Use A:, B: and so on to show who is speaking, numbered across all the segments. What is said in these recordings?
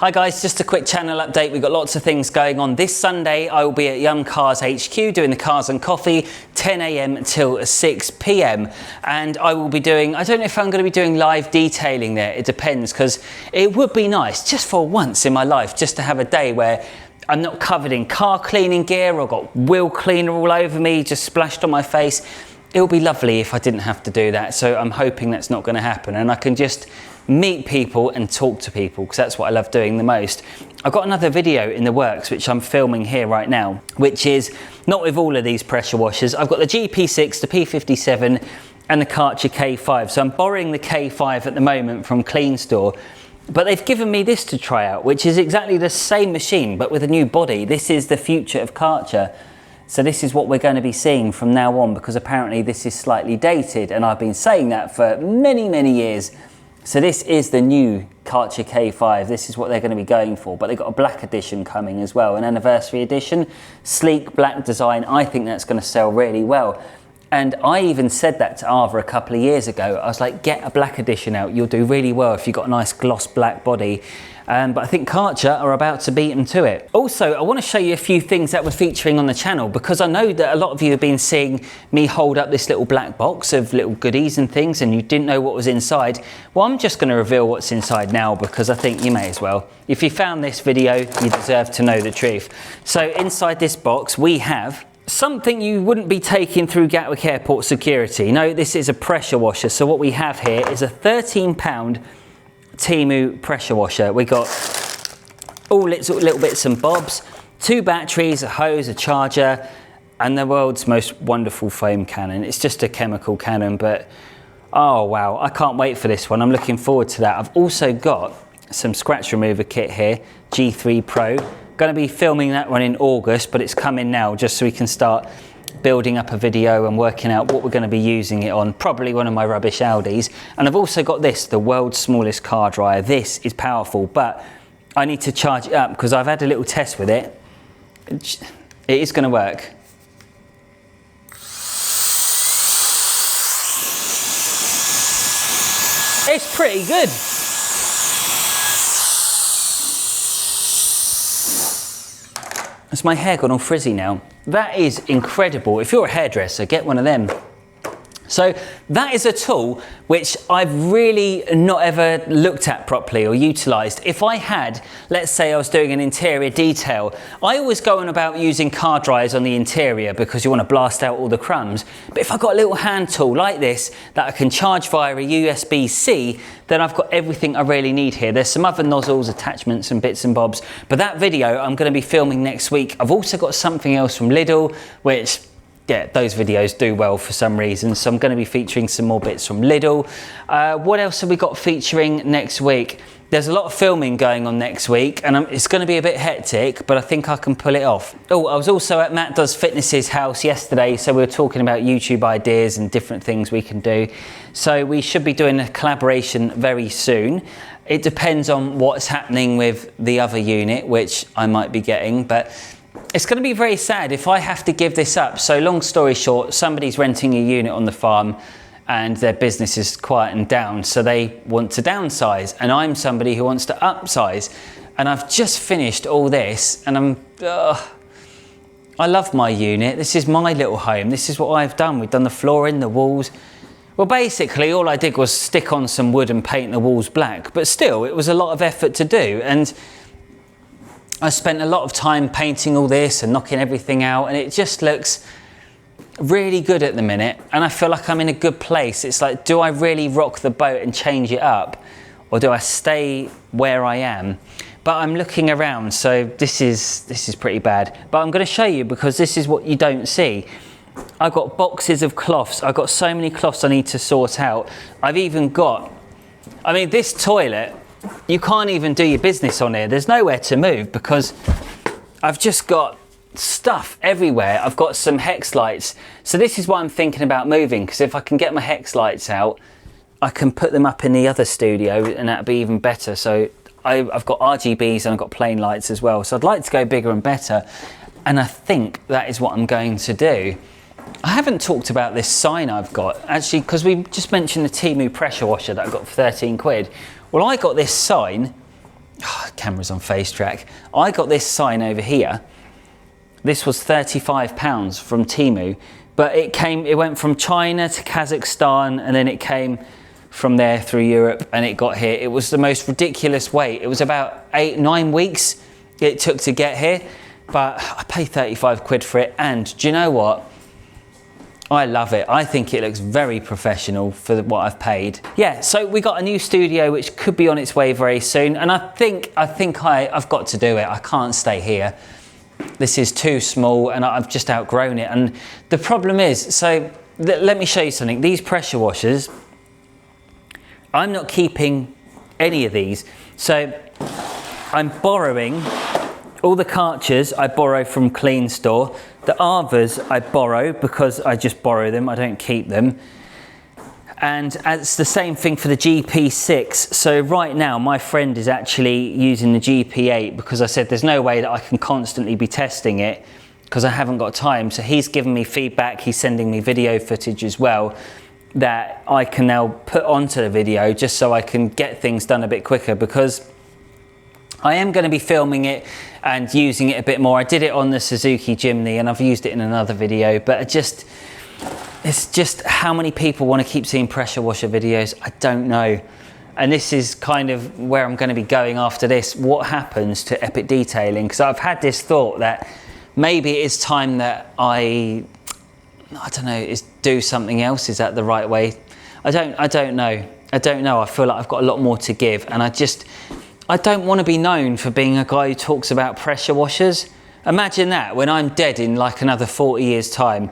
A: Hi guys, just a quick channel update. We've got lots of things going on. This Sunday I will be at Young Cars HQ doing the Cars and Coffee, 10 AM till 6 PM. And I will be doing, I don't know if I'm going to be doing live detailing there. It depends, because it would be nice just for once in my life just to have a day where I'm not covered in car cleaning gear or got wheel cleaner all over me, just splashed on my face. It would be lovely if I didn't have to do that. So I'm hoping that's not going to happen and I can just meet people and talk to people, because that's what I love doing the most. I've got another video in the works which I'm filming here right now, which is not with all of these pressure washers. I've got the GP6, the P57 and the Karcher K5. So I'm borrowing the K5 at the moment from Clean Store, but they've given me this to try out, which is exactly the same machine but with a new body. This is the future of Karcher. So this is what we're going to be seeing from now on, because apparently this is slightly dated and I've been saying that for many years. So this is the new Karcher K5. This is what they're going to be going for, but they've got a black edition coming as well, an anniversary edition, sleek black design. I think that's going to sell really well. And I even said that to Ava a couple of years ago. I was like, get a black edition out. You'll do really well if you've got a nice gloss black body. But I think Karcher are about to beat them to it. Also, I want to show you a few things that we're featuring on the channel, because I know that a lot of you have been seeing me hold up this little black box of little goodies and things and you didn't know what was inside. Well, I'm just going to reveal what's inside now, because I think you may as well. If you found this video, you deserve to know the truth. So inside this box, we have something you wouldn't be taking through Gatwick Airport security. No, this is a pressure washer. So what we have here is a £13 Temu pressure washer. We got all little bits and bobs, 2 batteries, a hose, a charger, and the world's most wonderful foam cannon. It's just a chemical cannon, but oh wow, I can't wait for this one. I'm looking forward to that. I've also got some scratch remover kit here, G3 Pro. Going to be filming that one in August, but it's coming now just so we can start building up a video and working out what we're going to be using it on. Probably one of my rubbish Audis. And I've also got this, the world's smallest car dryer. This is powerful, but I need to charge it up because I've had a little test with it. It is going to work. It's pretty good. Has my hair gone all frizzy now? That is incredible. If you're a hairdresser, get one of them. So that is a tool which I've really not ever looked at properly or utilised. If I had, let's say I was doing an interior detail, I always go on about using car dryers on the interior because you want to blast out all the crumbs. But if I've got a little hand tool like this that I can charge via a USB-C, then I've got everything I really need here. There's some other nozzles, attachments and bits and bobs, but that video I'm going to be filming next week. I've also got something else from Lidl, which, yeah, those videos do well for some reason, so I'm going to be featuring some more bits from Lidl. What else have we got featuring next week? There's a lot of filming going on next week, and it's going to be a bit hectic, but I think I can pull it off. Oh, I was also at Matt Does Fitness's house yesterday, so we were talking about YouTube ideas and different things we can do. So we should be doing a collaboration very soon. It depends on what's happening with the other unit, which I might be getting, but it's going to be very sad if I have to give this up. So long story short, somebody's renting a unit on the farm and their business is quieting down, so they want to downsize, and I'm somebody who wants to upsize, and I've just finished all this and I love my unit. This is my little home. This is what I've done. We've done the flooring, the walls. Well, basically all I did was stick on some wood and paint the walls black, but still it was a lot of effort to do, and I spent a lot of time painting all this and knocking everything out, and it just looks really good at the minute, and I feel like I'm in a good place. It's like, do I really rock the boat and change it up, or do I stay where I am? But I'm looking around, so this is pretty bad. But I'm going to show you, because this is what you don't see. I've got boxes of cloths. I've got so many cloths I need to sort out. I've even got, I mean, this toilet, you can't even do your business on here. There's nowhere to move because I've just got stuff everywhere. I've got some hex lights. So this is why I'm thinking about moving, because if I can get my hex lights out, I can put them up in the other studio and that'd be even better. So I've got RGBs and I've got plain lights as well. So I'd like to go bigger and better. And I think that is what I'm going to do. I haven't talked about this sign I've got, actually, because we just mentioned the Temu pressure washer that I got for 13 quid. Well, I got this sign camera's on face track. I got this sign over here. This was £35 from Temu, but it went from China to Kazakhstan, and then it came from there through Europe, and it got here. It was the most ridiculous wait. It was about 8-9 weeks it took to get here, but I paid 35 quid for it, and do you know what? I love it. I think it looks very professional for what I've paid. Yeah, so we got a new studio which could be on its way very soon, and I've got to do it. I can't stay here. This is too small, and I've just outgrown it. And the problem is, so let me show you something. These pressure washers, I'm not keeping any of these. So I'm borrowing all the Karchers. I borrow from Clean Store. The Arvas I borrow because I just borrow them. I don't keep them. And it's the same thing for the GP6. So right now my friend is actually using the GP8 because I said there's no way that I can constantly be testing it because I haven't got time. So he's giving me feedback. He's sending me video footage as well that I can now put onto the video just so I can get things done a bit quicker, because I am going to be filming it and using it a bit more. I did it on the Suzuki Jimny and I've used it in another video, but it's just how many people want to keep seeing pressure washer videos. I don't know. And this is kind of where I'm going to be going after this. What happens to epic detailing? Because I've had this thought that maybe it's time that I don't know, do something else. Is that the right way? I don't know. I feel like I've got a lot more to give, and I don't want to be known for being a guy who talks about pressure washers. Imagine that, when I'm dead in like another 40 years time,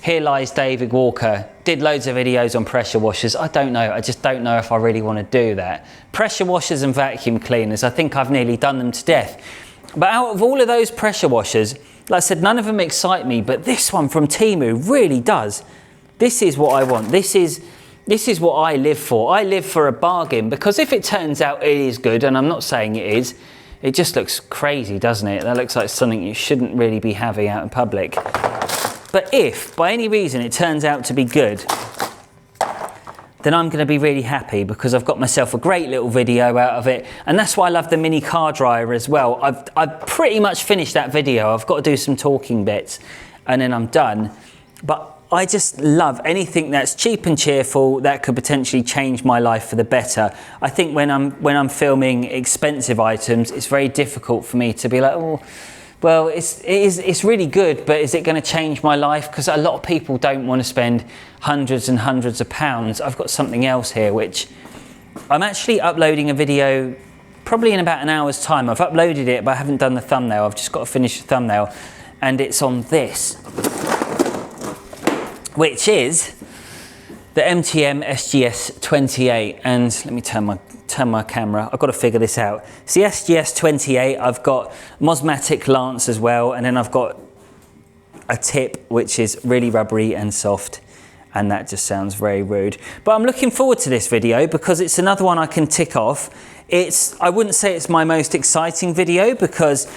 A: here lies David Walker, did loads of videos on pressure washers. I don't know, I just don't know if I really want to do that. Pressure washers and vacuum cleaners, I think I've nearly done them to death. But out of all of those pressure washers, like I said, none of them excite me, but this one from Temu really does. This is what I want. This is what I live for. I live for a bargain, because if it turns out it is good, and I'm not saying it is, it just looks crazy, doesn't it? That looks like something you shouldn't really be having out in public. But if, by any reason, it turns out to be good, then I'm going to be really happy, because I've got myself a great little video out of it. And that's why I love the mini car dryer as well. I've pretty much finished that video. I've got to do some talking bits and then I'm done. But I just love anything that's cheap and cheerful that could potentially change my life for the better. I think when I'm filming expensive items, it's very difficult for me to be like, oh, well, it's really good, but is it going to change my life? Because a lot of people don't want to spend hundreds and hundreds of pounds. I've got something else here, which I'm actually uploading a video probably in about an hour's time. I've uploaded it, but I haven't done the thumbnail. I've just got to finish the thumbnail, and it's on this, which is the MTM SGS28. And let me turn my camera. I've got to figure this out. It's the SGS28. I've got Mosmatic Lance as well, and then I've got a tip which is really rubbery and soft, and that just sounds very rude. But I'm looking forward to this video because it's another one I can tick off. I wouldn't say it's my most exciting video, because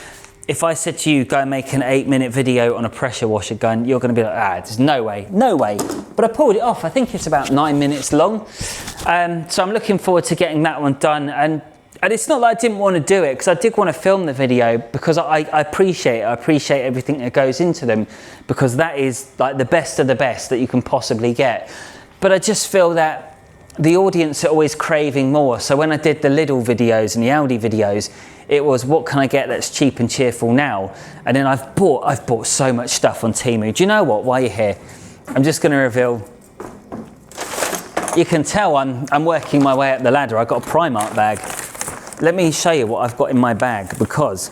A: if I said to you, go and make an 8-minute video on a pressure washer gun, you're going to be like, there's no way, no way. But I pulled it off. I think it's about 9 minutes long. So I'm looking forward to getting that one done. And it's not like I didn't want to do it, because I did want to film the video, because I appreciate it. I appreciate everything that goes into them, because that is like the best of the best that you can possibly get. But I just feel that the audience are always craving more. So when I did the Lidl videos and the Aldi videos, it was, what can I get that's cheap and cheerful now? And then I've bought so much stuff on Temu. Do you know what? While you're here, I'm just going to reveal. You can tell I'm working my way up the ladder. I've got a Primark bag. Let me show you what I've got in my bag, because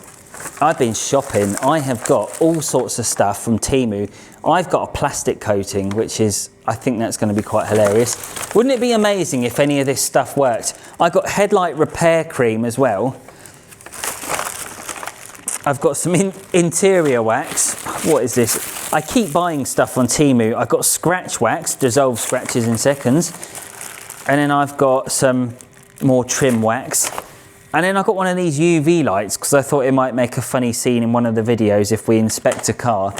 A: I've been shopping. I have got all sorts of stuff from Temu. I've got a plastic coating, which is, I think that's going to be quite hilarious. Wouldn't it be amazing if any of this stuff worked? I got headlight repair cream as well. I've got some interior wax. What is this? I keep buying stuff on Temu. I've got scratch wax, dissolves scratches in seconds. And then I've got some more trim wax. And then I've got one of these UV lights, because I thought it might make a funny scene in one of the videos if we inspect a car.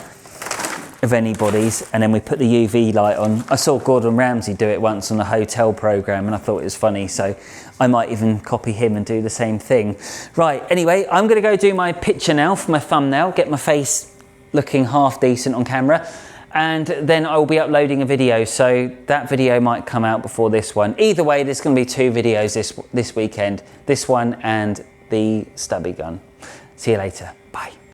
A: of anybody's, and then we put the UV light on. I saw Gordon Ramsay do it once on a hotel program and I thought it was funny, so I might even copy him and do the same thing. Right, anyway, I'm gonna go do my picture now for my thumbnail, get my face looking half decent on camera, and then I will be uploading a video, so that video might come out before this one. Either way, there's gonna be 2 videos this weekend, this one and the stubby gun. See you later, bye.